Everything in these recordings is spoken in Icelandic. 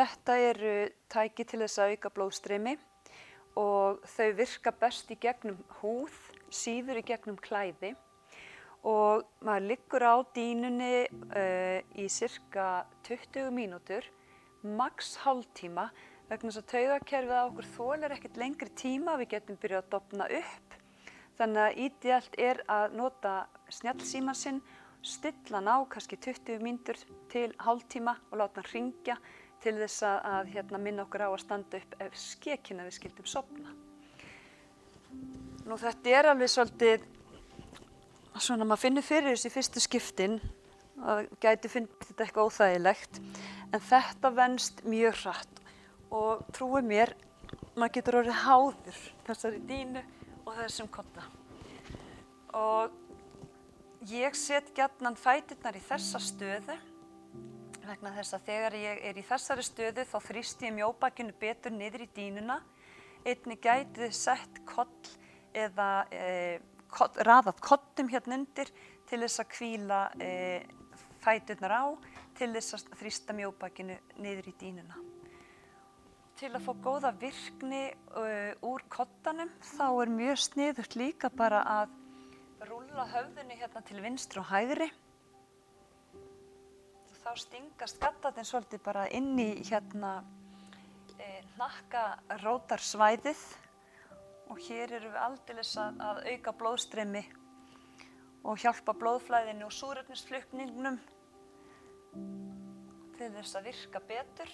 Þetta eru tæki til þess að auka blóðstreymi og þau virka best í gegnum húð, síður í gegnum klæði og maður liggur á dýnunni í sirka 20 mínútur, max hálftíma vegna þess að taugakerfið á okkur þolir ekkert lengri tíma, við getum byrjað að dofna upp. Þannig að ídealt er að nota snjallsímann sinn, stilla hann á kannski 20 mínútur til hálftíma og láta hann hringja til þess að minna okkur á að standa upp ef skekina við skildum sofna. Nú þetta er alveg svolítið, svona maður finnur fyrir þessu í fyrstu skiptin, að gæti fundið þetta eitthvað óþægilegt, en þetta venst mjög hratt og trúið mér, maður getur orðið háður þessari dýnu og þessum kodda. Og ég set gjarnan fæturnar í þessa stöðu vegna þess að þegar ég er í þessari stöðu þá þrýsti ég mjóbakinu betur niður í dýnuna. Einnig gæti þið sett koll eða raðað koddum hérna undir til þess að hvíla fæturnar á, til þess að þrýsta mjóbakinu niður í dýnuna. Til að fá góða virkni úr koddanum þá er mjög sniðugt líka bara að rúlla höfðinu hérna til vinstri og hægri. Þá stingast gaddarnir svolítið bara inn í hnakkarótarsvæðið og hér erum við aldeilis að auka blóðstreymi og hjálpa blóðflæðinu og súrefnisflutningnum til þess að virka betur.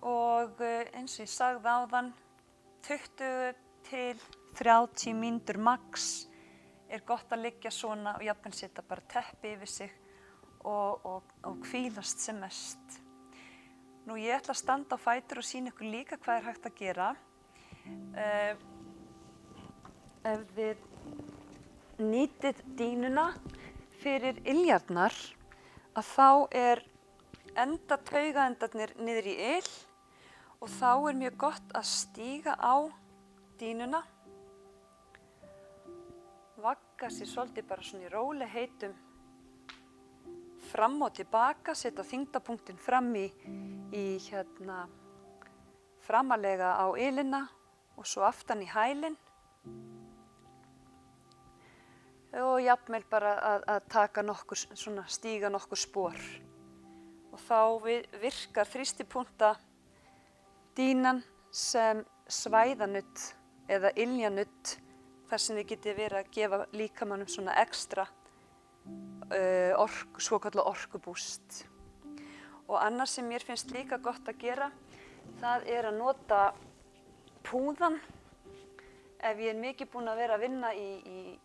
Og eins og ég sagði áðan, 20 til 30 mínútur max er gott að liggja svona og jafnvel setja bara teppi yfir sig og hvílast sem mest. Nú ég ætla að standa á fætur og sýna ykkur líka hvað er hægt að gera. Ef þið nýtið dýnuna fyrir iljarnar að þá er taugaendarnir niður í il og þá er mjög gott að stíga á dýnuna, vagga sér svolítið bara svona í rólegheitum fram og tilbaka, setja þyngdarpunktinn fram í framalega á ilina og svo aftan í hælinn og jafnvel bara að taka stíga nokkur spor. Og þá virkar þrýstipunkta dýnan sem svæðanudd eða iljanudd þar sem þið getið verið að gefa líkamanum svona ekstra svokallað orkubúst. Og annað sem mér finnst líka gott að gera, það er að nota púðan. Ef ég er mikið búin að vera að vinna í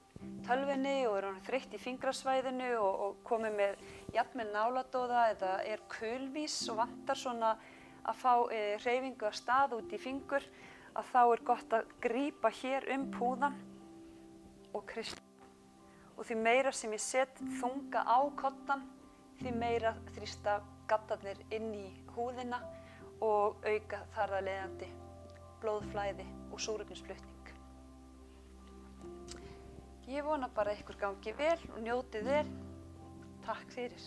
tölvunni og er þreytt í fingrasvæðinu og komið með jafnvel náladóða eða er kulvís og vantar svona að fá hreyfingu af stað út í fingur, að þá er gott að grípa hér púðan og kristla. Og því meira sem ég set þunga á koddann, því meira þrýsta gaddarnir inn í húðina og auka þar af leiðandi blóðflæði og súrefnisflutning. Ég vona bara að ykkur gangi vel og njótið vel. Takk fyrir.